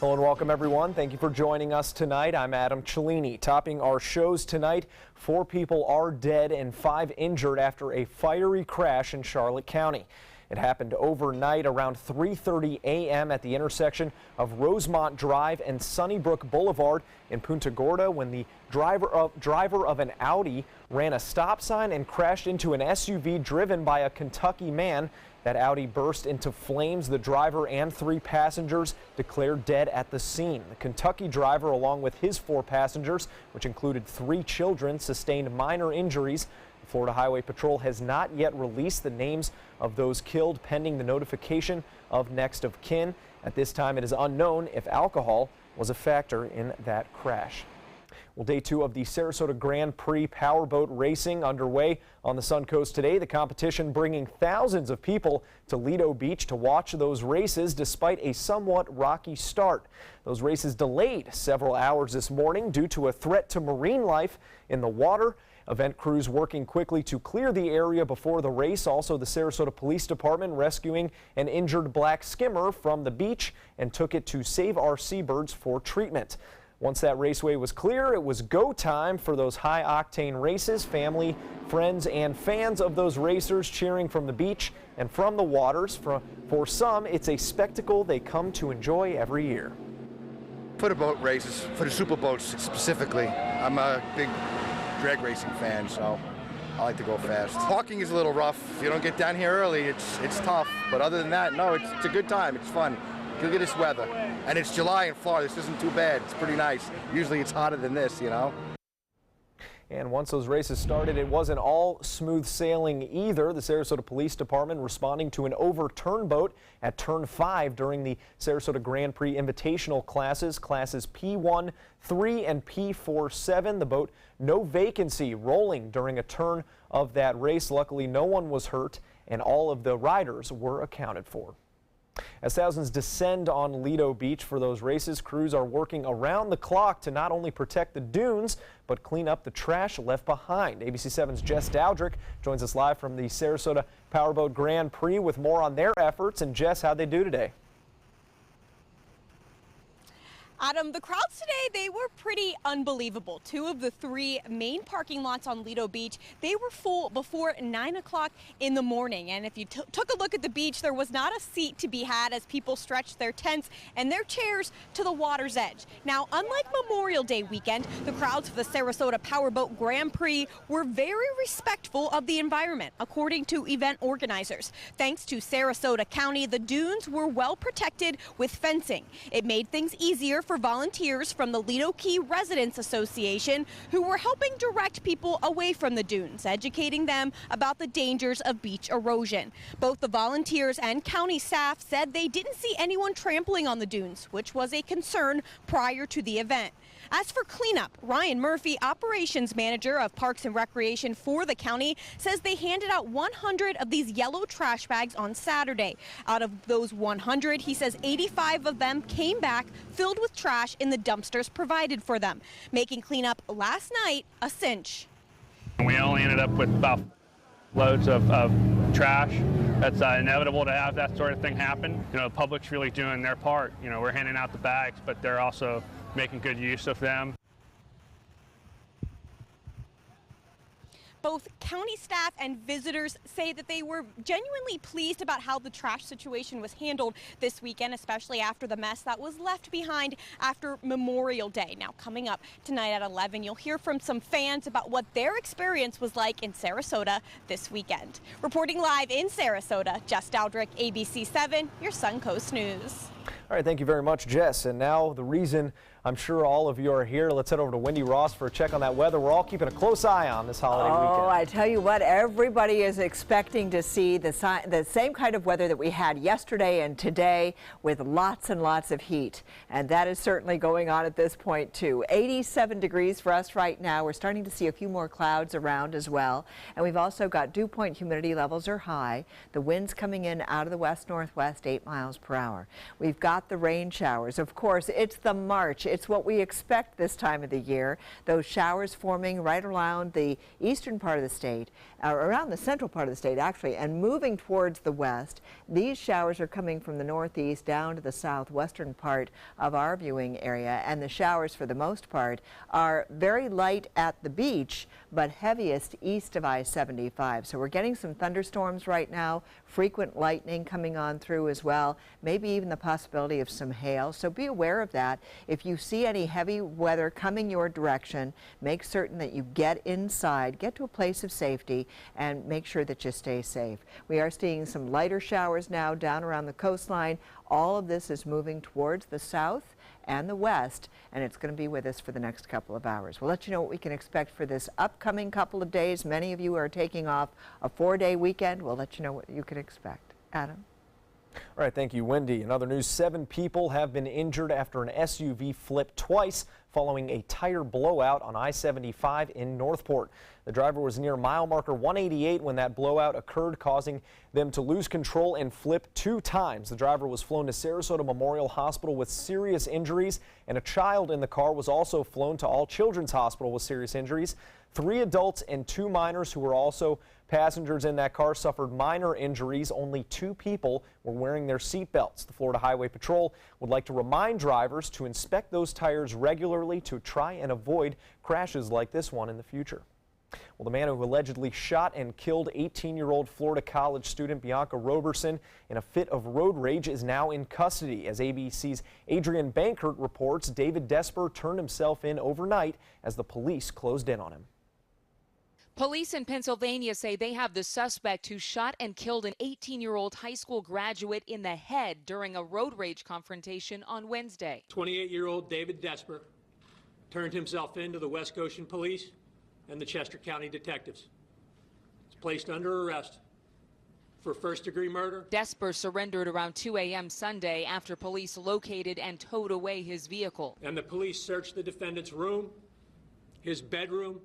Hello and welcome everyone. Thank you for joining us tonight. I'm Adam Cellini. Topping our shows tonight, 4 people are dead and 5 injured after a fiery crash in Charlotte County. It happened overnight around 3:30 a.m. at the intersection of Rosemont Drive and Sunnybrook Boulevard in Punta Gorda when the driver of an Audi ran a stop sign and crashed into an SUV driven by a Kentucky man. That Audi burst into flames. The driver and 3 passengers declared dead at the scene. The Kentucky driver, along with his 4 passengers, which included 3 children, sustained minor injuries. The Florida Highway Patrol has not yet released the names of those killed, pending the notification of next of kin. At this time, it is unknown if alcohol was a factor in that crash. Well, day 2 of the Sarasota Grand Prix powerboat racing underway on the Suncoast today. The competition bringing thousands of people to Lido Beach to watch those races despite a somewhat rocky start. Those races delayed several hours this morning due to a threat to marine life in the water. Event crews working quickly to clear the area before the race. Also, the Sarasota Police Department rescuing an injured black skimmer from the beach and took it to Save Our Seabirds for treatment. Once that raceway was clear, it was go time for those high-octane races. Family, friends, and fans of those racers cheering from the beach and from the waters. For some, it's a spectacle they come to enjoy every year. For the boat races, for the super boats specifically, I'm a big drag racing fan, so I like to go fast. Parking is a little rough. If you don't get down here early, it's tough. But other than that, no, it's a good time. It's fun. Look at this weather. And it's July in Florida. This isn't too bad. It's pretty nice. Usually it's hotter than this, you know. And once those races started, it wasn't all smooth sailing either. The Sarasota Police Department responding to an overturned boat at Turn 5 during the Sarasota Grand Prix Invitational classes P1, 3, and P4, 7. The boat, no vacancy, rolling during a turn of that race. Luckily, no one was hurt, and all of the riders were accounted for. As thousands descend on Lido Beach for those races, crews are working around the clock to not only protect the dunes, but clean up the trash left behind. ABC 7's Jess Dowdrick joins us live from the Sarasota Powerboat Grand Prix with more on their efforts. And Jess, how'd they do today? Adam, the crowds today, they were pretty unbelievable. 2 of the 3 main parking lots on Lido Beach, they were full before 9 o'clock in the morning. And if you took a look at the beach, there was not a seat to be had as people stretched their tents and their chairs to the water's edge. Now, unlike Memorial Day weekend, the crowds for the Sarasota Powerboat Grand Prix were very respectful of the environment, according to event organizers. Thanks to Sarasota County, the dunes were well protected with fencing. It made things easier for volunteers from the Lido Key Residents Association who were helping direct people away from the dunes, educating them about the dangers of beach erosion. Both the volunteers and county staff said they didn't see anyone trampling on the dunes, which was a concern prior to the event. As for cleanup, Ryan Murphy, operations manager of Parks and Recreation for the county, says they handed out 100 of these yellow trash bags on Saturday. Out of those 100, he says 85 of them came back filled with trash in the dumpsters provided for them, making cleanup last night a cinch. We only ended up with about loads of trash. That's inevitable to have that sort of thing happen. You know, the public's really doing their part. You know, we're handing out the bags, but they're also making good use of them. Both county staff and visitors say that they were genuinely pleased about how the trash situation was handled this weekend, especially after the mess that was left behind after Memorial Day. Now, coming up tonight at 11, you'll hear from some fans about what their experience was like in Sarasota this weekend. Reporting live in Sarasota, Jess Dowdrick, ABC 7, your Suncoast News. All right, thank you very much, Jess. And now the reason I'm sure all of you are here, let's head over to Wendy Ross for a check on that weather we're all keeping a close eye on this holiday weekend. Oh, I tell you what, everybody is expecting to see the same kind of weather that we had yesterday and today, with lots and lots of heat. And that is certainly going on at this point too. 87 degrees for us right now. We're starting to see a few more clouds around as well. And we've also got dew point humidity levels are high. The winds coming in out of the west-northwest, 8 miles per hour. We've got the rain showers. Of course, it's the March. It's what we expect this time of the year. Those showers forming right around the eastern part of the state, around the central part of the state actually, and moving towards the west. These showers are coming from the northeast down to the southwestern part of our viewing area, and the showers for the most part are very light at the beach but heaviest east of I-75. So we're getting some thunderstorms right now, frequent lightning coming on through as well, maybe even the possibility of some hail. So be aware of that. If you see any heavy weather coming your direction, make certain that you get inside, get to a place of safety, and make sure that you stay safe. We are seeing some lighter showers now down around the coastline. All of this is moving towards the south and the west, and it's going to be with us for the next couple of hours. We'll let you know what we can expect for this upcoming couple of days. Many of you are taking off a 4-day weekend. We'll let you know what you can expect. Adam? All right, thank you, Wendy. In other news, 7 people have been injured after an SUV flipped twice following a tire blowout on I-75 in Northport. The driver was near mile marker 188 when that blowout occurred, causing them to lose control and flip 2 times. The driver was flown to Sarasota Memorial Hospital with serious injuries, and a child in the car was also flown to All Children's Hospital with serious injuries. 3 adults and 2 minors who were also passengers in that car suffered minor injuries. Only 2 people were wearing their seat belts. The Florida Highway Patrol would like to remind drivers to inspect those tires regularly to try and avoid crashes like this one in the future. Well, the man who allegedly shot and killed 18-year-old Florida college student Bianca Roberson in a fit of road rage is now in custody. As ABC's Adrian Bankert reports, David Desper turned himself in overnight as the police closed in on him. Police in Pennsylvania say they have the suspect who shot and killed an 18-year-old high school graduate in the head during a road rage confrontation on Wednesday. 28-year-old David Desper turned himself in to the West Goshen Police and the Chester County detectives. He's placed under arrest for first-degree murder. Desper surrendered around 2 a.m. Sunday after police located and towed away his vehicle. And the police searched the defendant's room, his bedroom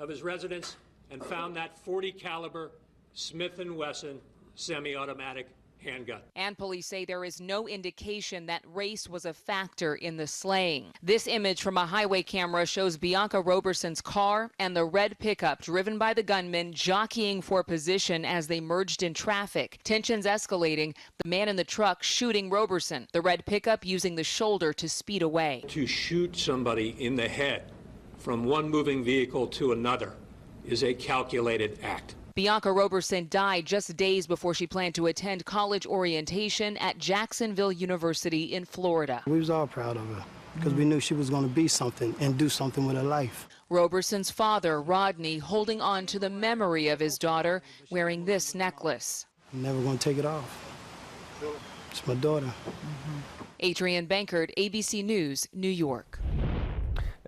of his residence, and found that .40 caliber Smith & Wesson semi-automatic handgun. And police say there is no indication that race was a factor in the slaying. This image from a highway camera shows Bianca Roberson's car and the red pickup driven by the gunman jockeying for position as they merged in traffic. Tensions escalating, the man in the truck shooting Roberson, the red pickup using the shoulder to speed away. To shoot somebody in the head from one moving vehicle to another is a calculated act. Bianca Roberson died just days before she planned to attend college orientation at Jacksonville University in Florida. We was all proud of her because we knew she was going to be something and do something with her life. Roberson's father, Rodney, holding on to the memory of his daughter wearing this necklace. I'm never going to take it off. It's my daughter. Adrian Bankert, ABC News, New York.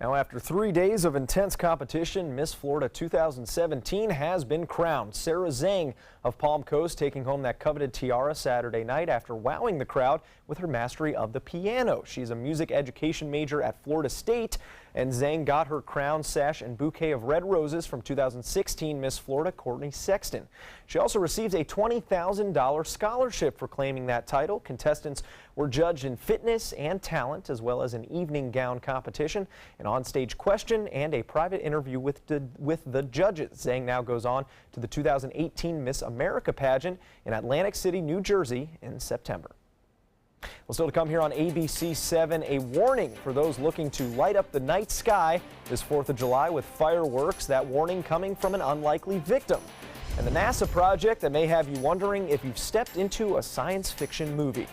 Now, after 3 days of intense competition, Miss Florida 2017 has been crowned. Sarah Zhang of Palm Coast taking home that coveted tiara Saturday night after wowing the crowd with her mastery of the piano. She's a music education major at Florida State, and Zhang got her crown, sash, and bouquet of red roses from 2016 Miss Florida Courtney Sexton. She also received a $20,000 scholarship for claiming that title. Contestants were judged in fitness and talent, as well as an evening gown competition, an onstage question, and a private interview with the judges. Zhang now goes on to the 2018 Miss America pageant in Atlantic City, New Jersey in September. Well, still to come here on ABC 7, a warning for those looking to light up the night sky this 4th of July with fireworks. That warning coming from an unlikely victim. And the NASA project that may have you wondering if you've stepped into a science fiction movie.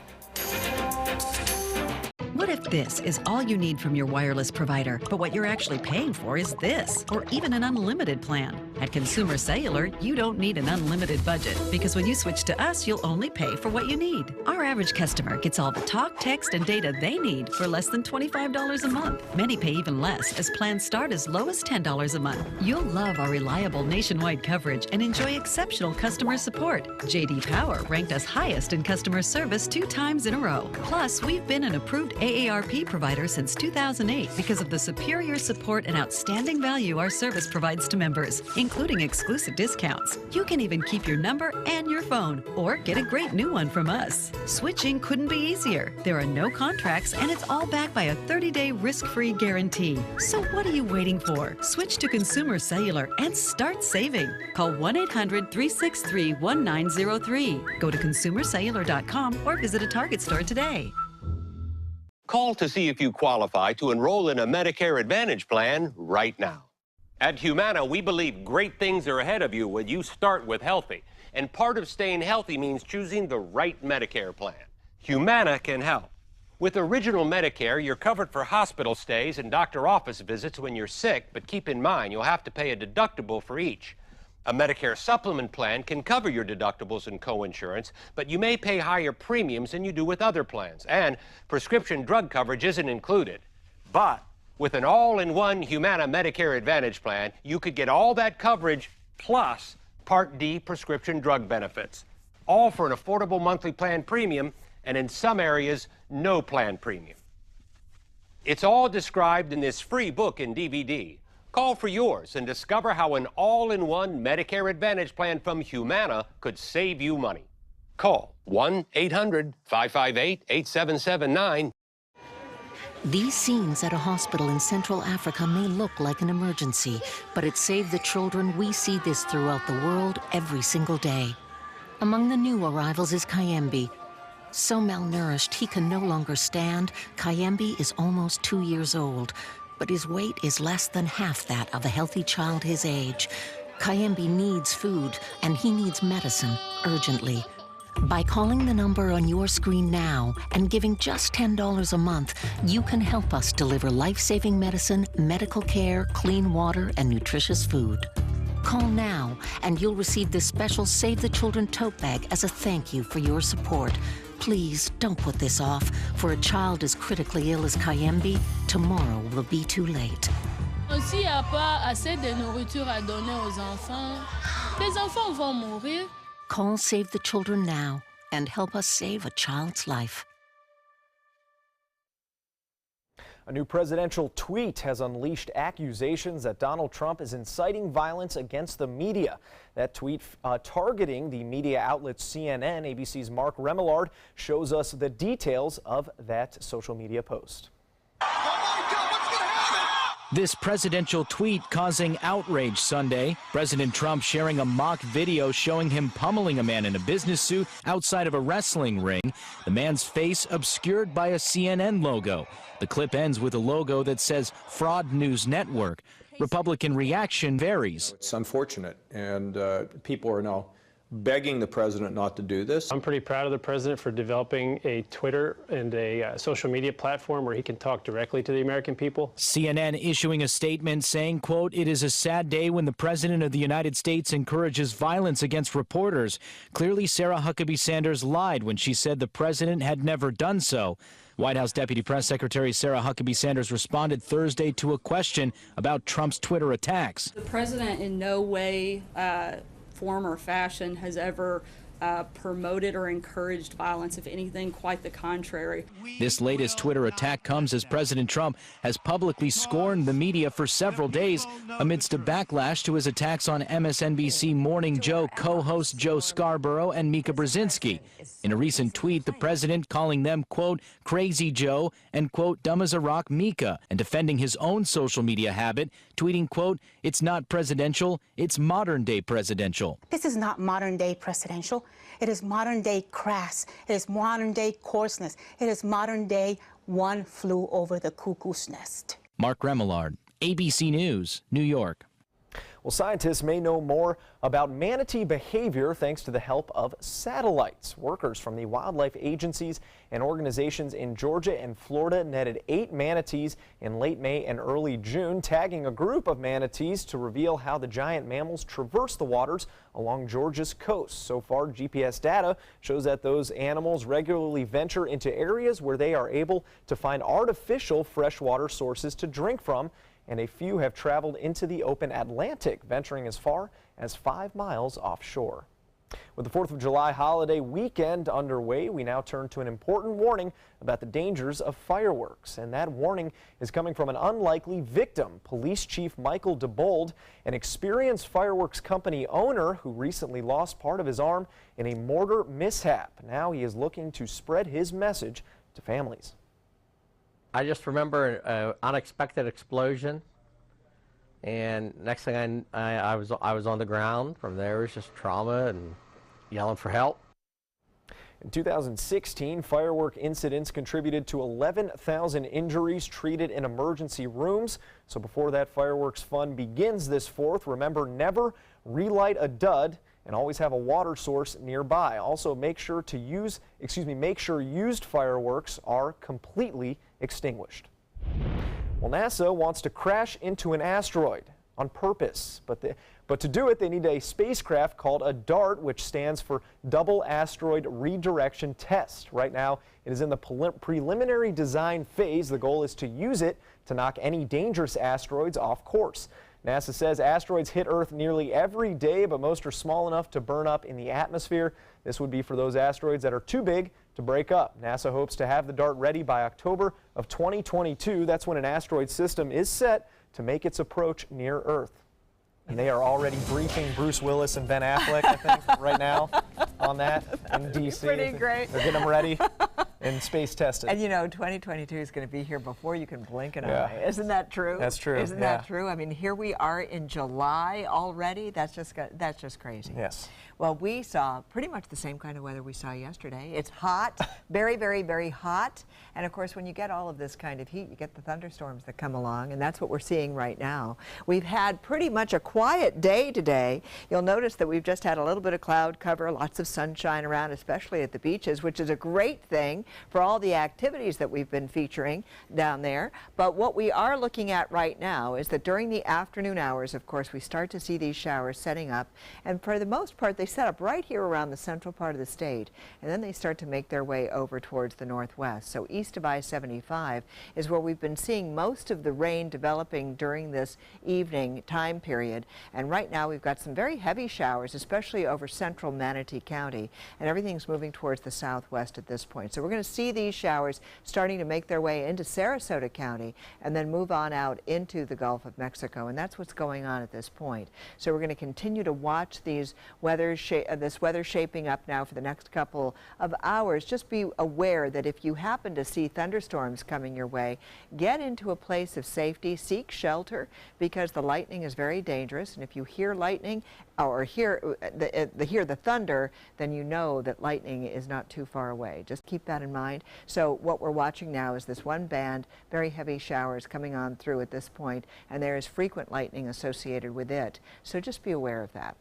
What if this is all you need from your wireless provider, but what you're actually paying for is this, or even an unlimited plan? At Consumer Cellular, you don't need an unlimited budget, because when you switch to us, you'll only pay for what you need. Our average customer gets all the talk, text, and data they need for less than $25 a month. Many pay even less, as plans start as low as $10 a month. You'll love our reliable nationwide coverage and enjoy exceptional customer support. J.D. Power ranked us highest in customer service 2 times in a row. Plus, we've been an approved AA AARP provider since 2008 because of the superior support and outstanding value our service provides to members, including exclusive discounts. You can even keep your number and your phone, or get a great new one from us. Switching couldn't be easier. There are no contracts, and it's all backed by a 30-day risk-free guarantee. So what are you waiting for? Switch to Consumer Cellular and start saving. Call 1-800-363-1903. Go to consumercellular.com or visit a Target store today. Call to see if you qualify to enroll in a Medicare Advantage plan right now. At Humana, we believe great things are ahead of you when you start with healthy. And part of staying healthy means choosing the right Medicare plan. Humana can help. With Original Medicare, you're covered for hospital stays and doctor office visits when you're sick, but keep in mind you'll have to pay a deductible for each. A Medicare supplement plan can cover your deductibles and co-insurance, but you may pay higher premiums than you do with other plans, and prescription drug coverage isn't included. But with an all-in-one Humana Medicare Advantage plan, you could get all that coverage plus Part D prescription drug benefits, all for an affordable monthly plan premium, and in some areas, no plan premium. It's all described in this free book and DVD. Call for yours and discover how an all-in-one Medicare Advantage plan from Humana could save you money. Call 1-800-558-8779. These scenes at a hospital in Central Africa may look like an emergency, but at Save the Children, we see this throughout the world every single day. Among the new arrivals is Kayembe. So malnourished he can no longer stand, Kayembe is almost 2 years old, but his weight is less than half that of a healthy child his age. Kayembe needs food, and he needs medicine urgently. By calling the number on your screen now and giving just $10 a month, you can help us deliver life-saving medicine, medical care, clean water, and nutritious food. Call now, and you'll receive this special Save the Children tote bag as a thank you for your support. Please don't put this off. For a child as critically ill as Kayembe, tomorrow will be too late. S'il n'y a pas assez de nourriture à donner aux enfants, les enfants vont mourir. Call Save the Children now and help us save a child's life. A new presidential tweet has unleashed accusations that Donald Trump is inciting violence against the media. That tweet targeting the media outlet CNN, ABC's Mark Remillard, shows us the details of that social media post. This presidential tweet causing outrage Sunday. President Trump sharing a mock video showing him pummeling a man in a business suit outside of a wrestling ring. The man's face obscured by a CNN logo. The clip ends with a logo that says Fraud News Network. Republican reaction varies. It's unfortunate, and people are now begging the president not to do this. I'm pretty proud of the president for developing a Twitter and a social media platform where he can talk directly to the American people. CNN issuing a statement saying, quote, "It is a sad day when the president of the United States encourages violence against reporters. Clearly, Sarah Huckabee Sanders lied when she said the president had never done so." White House Deputy Press Secretary Sarah Huckabee Sanders responded Thursday to a question about Trump's Twitter attacks. The president in no way, form or fashion has ever promoted or encouraged violence. If anything, quite the contrary. This latest Twitter attack comes as President Trump has publicly scorned the media for several days amidst a backlash to his attacks on MSNBC Morning Joe co-host Joe Scarborough and Mika Brzezinski. In a recent tweet, the president calling them, quote, "Crazy Joe" and, quote, "Dumb as a rock Mika," and defending his own social media habit, tweeting, quote, "It's not presidential, it's modern-day presidential." This is not modern-day presidential. It is modern-day crass. It is modern-day coarseness. It is modern-day one flew over the cuckoo's nest. Mark Remillard, ABC News, New York. Well, scientists may know more about manatee behavior thanks to the help of satellites. Workers from the wildlife agencies and organizations in Georgia and Florida netted 8 manatees in late May and early June, tagging a group of manatees to reveal how the giant mammals traverse the waters along Georgia's coast. So far, GPS data shows that those animals regularly venture into areas where they are able to find artificial freshwater sources to drink from, and a few have traveled into the open Atlantic, venturing as far as 5 miles offshore. With the 4th of July holiday weekend underway, we now turn to an important warning about the dangers of fireworks. And that warning is coming from an unlikely victim, Police Chief Michael DeBold, an experienced fireworks company owner who recently lost part of his arm in a mortar mishap. Now he is looking to spread his message to families. I just remember an unexpected explosion, and next thing I was on the ground. From there, it was just trauma and yelling for help. In 2016, firework incidents contributed to 11,000 injuries treated in emergency rooms. So before that fireworks fun begins this 4th, remember, never relight a dud and always have a water source nearby. Also, make sure used fireworks are completely extinguished. Well, NASA wants to crash into an asteroid on purpose, but to do it, they need a spacecraft called a DART, which stands for Double Asteroid Redirection Test. Right now, it is in the preliminary design phase. The goal is to use it to knock any dangerous asteroids off course. NASA says asteroids hit Earth nearly every day, but most are small enough to burn up in the atmosphere. This would be for those asteroids that are too big to break up. NASA hopes to have the DART ready by October of 2022. That's when an asteroid system is set to make its approach near Earth. And they are already briefing Bruce Willis and Ben Affleck, I think, right now on that in D.C. Pretty great. They're getting them ready and space tested. And you know, 2022 is going to be here before you can blink an eye. Isn't that true? That's true. Isn't that true? I mean, here we are in July already. That's just crazy. Yes. Well, we saw pretty much the same kind of weather we saw yesterday. It's hot, very, very, very hot. And of course, when you get all of this kind of heat, you get the thunderstorms that come along, and that's what we're seeing right now. We've had pretty much a quiet day today. You'll notice that we've just had a little bit of cloud cover, lots of sunshine around, especially at the beaches, which is a great thing for all the activities that we've been featuring down there. But what we are looking at right now is that during the afternoon hours, of course, we start to see these showers setting up, and for the most part, they set up right here around the central part of the state, and then they start to make their way over towards the northwest. So east of I-75 is where we've been seeing most of the rain developing during this evening time period. And right now we've got some very heavy showers, especially over central Manatee County, and everything's moving towards the southwest at this point. So we're going to see these showers starting to make their way into Sarasota County and then move on out into the Gulf of Mexico, and that's what's going on at this point. So we're going to continue to watch these this weather shaping up now for the next couple of hours. Just be aware that if you happen to see thunderstorms coming your way, get into a place of safety, seek shelter, because the lightning is very dangerous, and if you hear lightning or hear the thunder, then you know that lightning is not too far away. Just keep that in mind. So what we're watching now is this one band, very heavy showers coming on through at this point, and there is frequent lightning associated with it. So just be aware of that.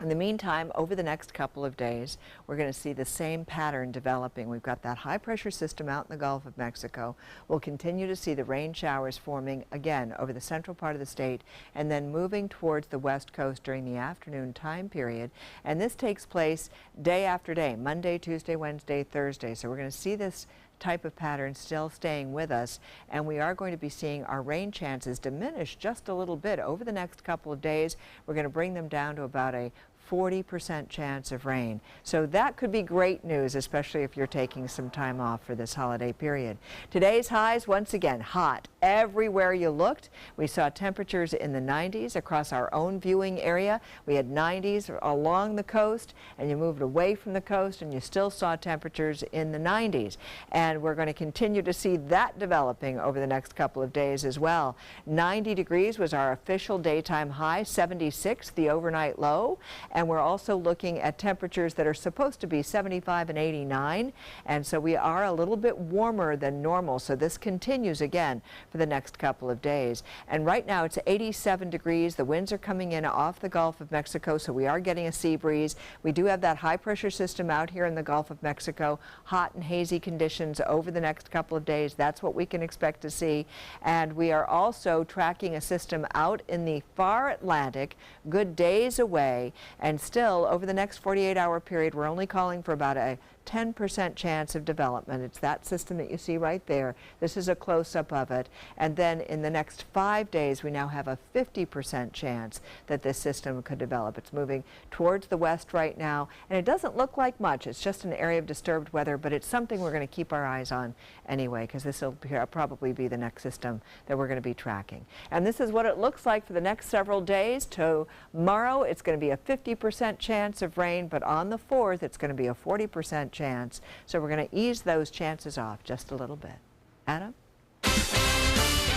In the meantime, over the next couple of days, we're going to see the same pattern developing. We've got that high pressure system out in the Gulf of Mexico. We'll continue to see the rain showers forming again over the central part of the state and then moving towards the west coast during the afternoon time period. And this takes place day after day, Monday, Tuesday, Wednesday, Thursday. So we're going to see this type of pattern still staying with us, and we are going to be seeing our rain chances diminish just a little bit over the next couple of days. We're going to bring them down to about a 40% chance of rain. So that could be great news, especially if you're taking some time off for this holiday period. Today's highs, once again, hot. Everywhere you looked, we saw temperatures in the 90s across our own viewing area. We had 90s along the coast, and you moved away from the coast, and you still saw temperatures in the 90s. And we're going to continue to see that developing over the next couple of days as well. 90 degrees was our official daytime high, 76 the overnight low. And we're also looking at temperatures that are supposed to be 75 and 89. And so we are a little bit warmer than normal. So this continues again for the next couple of days. And right now it's 87 degrees. The winds are coming in off the Gulf of Mexico, so we are getting a sea breeze. We do have that high pressure system out here in the Gulf of Mexico. Hot and hazy conditions over the next couple of days. That's what we can expect to see. And we are also tracking a system out in the far Atlantic, good days away. And still, over the next 48-hour period, we're only calling for about a 10% chance of development. It's that system that you see right there. This is a close-up of it. And then in the next 5 days, we now have a 50% chance that this system could develop. It's moving towards the west right now, and it doesn't look like much. It's just an area of disturbed weather, but it's something we're going to keep our eyes on anyway, because this will probably be the next system that we're going to be tracking. And this is what it looks like for the next several days. Tomorrow, it's going to be a 50% chance of rain, but on the 4th, it's going to be a 40% chance. So we're going to ease those chances off just a little bit. Adam?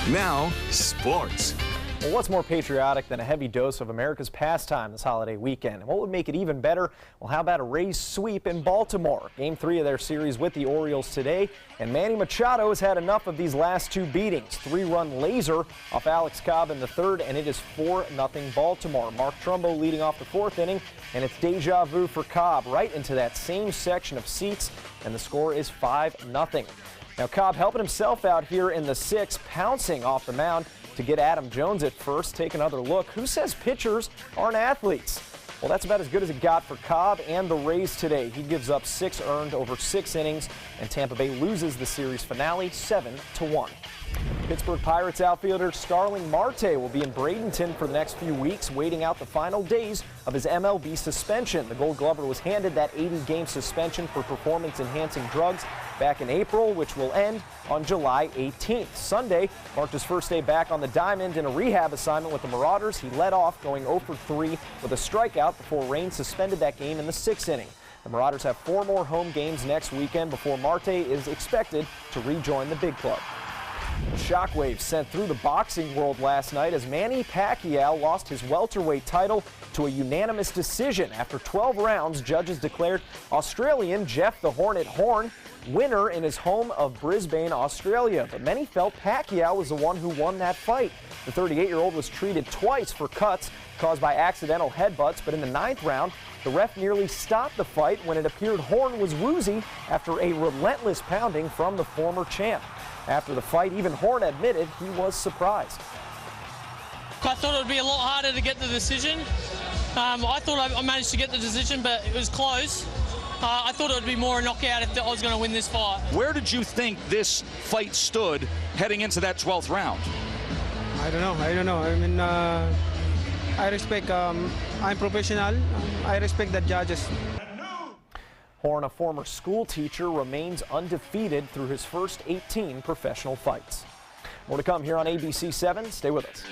Now, sports. Well, what's more patriotic than a heavy dose of America's pastime this holiday weekend? And what would make it even better? Well, how about a Rays sweep in Baltimore? Game 3 of their series with the Orioles today. And Manny Machado has had enough of these last 2 beatings. 3-run laser off Alex Cobb in the 3rd, and it is 4-0 Baltimore. Mark Trumbo leading off the 4th inning, and it's deja vu for Cobb right into that same section of seats, and the score is 5-0. Now, Cobb helping himself out here in the 6th, pouncing off the mound to get Adam Jones at first. Take another look. Who says pitchers aren't athletes? Well, that's about as good as it got for Cobb and the Rays today. He gives up 6 earned over 6 innings, and Tampa Bay loses the series finale 7-1. Pittsburgh Pirates outfielder Starling Marte will be in Bradenton for the next few weeks, waiting out the final days of his MLB suspension. The Gold Glover was handed that 80-game suspension for performance-enhancing drugs back in April, which will end on July 18th. Sunday marked his first day back on the diamond in a rehab assignment with the Marauders. He led off going 0 for 3 with a strikeout before rain suspended that game in the 6th inning. The Marauders have 4 more home games next weekend before Marte is expected to rejoin the big club. Shockwaves sent through the boxing world last night as Manny Pacquiao lost his welterweight title to a unanimous decision. After 12 rounds, judges declared Australian Jeff the Hornet Horn winner in his home of Brisbane, Australia. But many felt Pacquiao was the one who won that fight. The 38-year-old was treated twice for cuts caused by accidental headbutts, but in the 9th round, the ref nearly stopped the fight when it appeared Horn was woozy after a relentless pounding from the former champ. After the fight, even Horn admitted he was surprised. I thought it would be a lot harder to get the decision. I thought I managed to get the decision, but it was close. I thought it would be more a knockout if I was going to win this fight. Where did you think this fight stood heading into that 12th round? I don't know. I mean, I respect, I'm professional. I respect the judges. Horn, a former school teacher, remains undefeated through his first 18 professional fights. More to come here on ABC 7. Stay with us.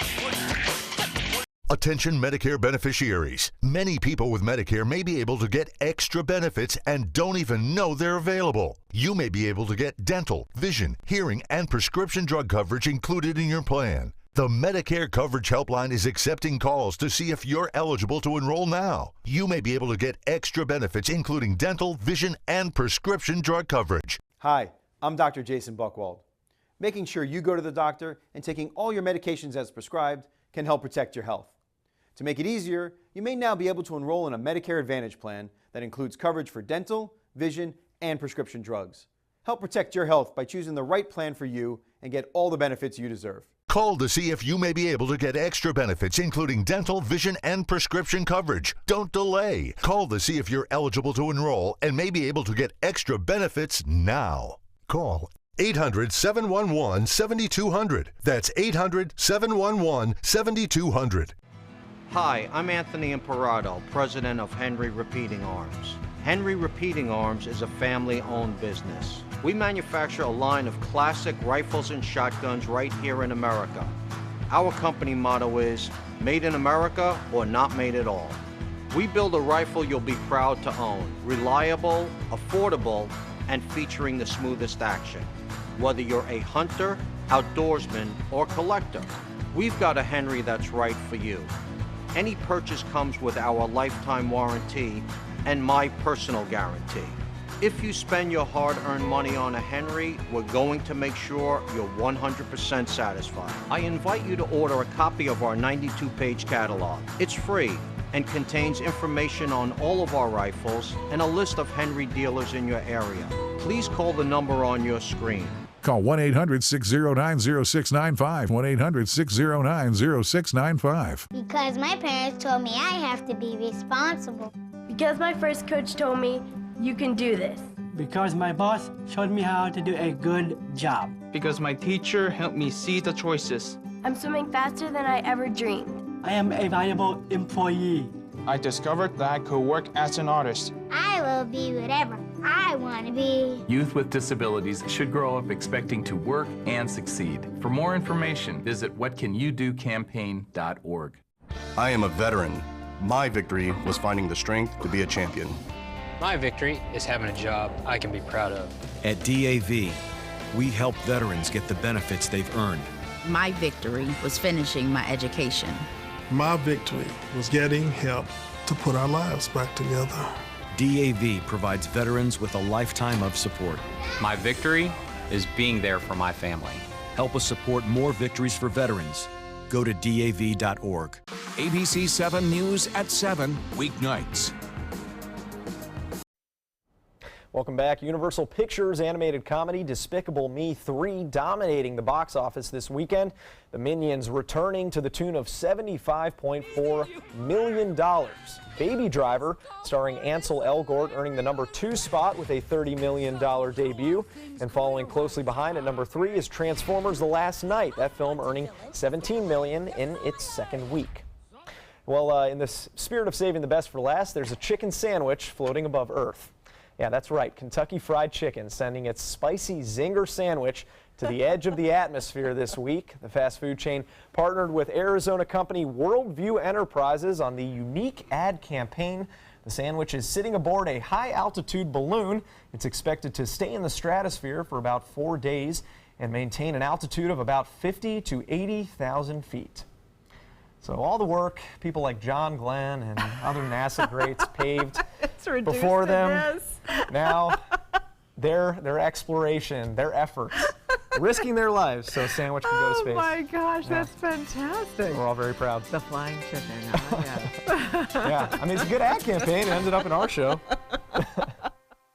Attention Medicare beneficiaries. Many people with Medicare may be able to get extra benefits and don't even know they're available. You may be able to get dental, vision, hearing, and prescription drug coverage included in your plan. The Medicare Coverage Helpline is accepting calls to see if you're eligible to enroll now. You may be able to get extra benefits including dental, vision, and prescription drug coverage. Hi, I'm Dr. Jason Buchwald. Making sure you go to the doctor and taking all your medications as prescribed can help protect your health. To make it easier, you may now be able to enroll in a Medicare Advantage plan that includes coverage for dental, vision, and prescription drugs. Help protect your health by choosing the right plan for you and get all the benefits you deserve. Call to see if you may be able to get extra benefits, including dental, vision, and prescription coverage. Don't delay. Call to see if you're eligible to enroll and may be able to get extra benefits now. Call 800-711-7200. That's 800-711-7200. Hi, I'm Anthony Imparato, president of Henry Repeating Arms. Henry Repeating Arms is a family-owned business. We manufacture a line of classic rifles and shotguns right here in America. Our company motto is, made in America or not made at all. We build a rifle you'll be proud to own, reliable, affordable, and featuring the smoothest action. Whether you're a hunter, outdoorsman, or collector, we've got a Henry that's right for you. Any purchase comes with our lifetime warranty and my personal guarantee. If you spend your hard-earned money on a Henry, we're going to make sure you're 100% satisfied. I invite you to order a copy of our 92-page catalog. It's free and contains information on all of our rifles and a list of Henry dealers in your area. Please call the number on your screen. Call 1-800-609-0695, 1-800-609-0695. Because my parents told me I have to be responsible. Because my first coach told me, you can do this. Because my boss showed me how to do a good job. Because my teacher helped me see the choices. I'm swimming faster than I ever dreamed. I am a valuable employee. I discovered that I could work as an artist. I will be whatever I want to be. Youth with disabilities should grow up expecting to work and succeed. For more information, visit whatcanyoudocampaign.org. I am a veteran. My victory was finding the strength to be a champion. My victory is having a job I can be proud of. At DAV, we help veterans get the benefits they've earned. My victory was finishing my education. My victory was getting help to put our lives back together. DAV provides veterans with a lifetime of support. My victory is being there for my family. Help us support more victories for veterans. Go to DAV.org. ABC 7 News at 7, weeknights. Welcome back. Universal Pictures animated comedy Despicable Me 3 dominating the box office this weekend. The Minions returning to the tune of $75.4 million. Baby Driver, starring Ansel Elgort, earning the #2 spot with a $30 million debut. And following closely behind at #3 is Transformers: The Last Knight. That film earning $17 million in its second week. Well, in the spirit of saving the best for last, there's a chicken sandwich floating above Earth. Yeah, that's right. Kentucky Fried Chicken sending its spicy zinger sandwich to the edge of the atmosphere this week. The fast food chain partnered with Arizona company Worldview Enterprises on the unique ad campaign. The sandwich is sitting aboard a high-altitude balloon. It's expected to stay in the stratosphere for about 4 days and maintain an altitude of about 50 to 80,000 feet. So all the work people like John Glenn and other NASA greats paved before them, now their exploration, their efforts, risking their lives so a sandwich can go to space. Oh my gosh, that's fantastic. We're all very proud. The flying chicken. Yeah, I mean, it's a good ad campaign. It ended up in our show.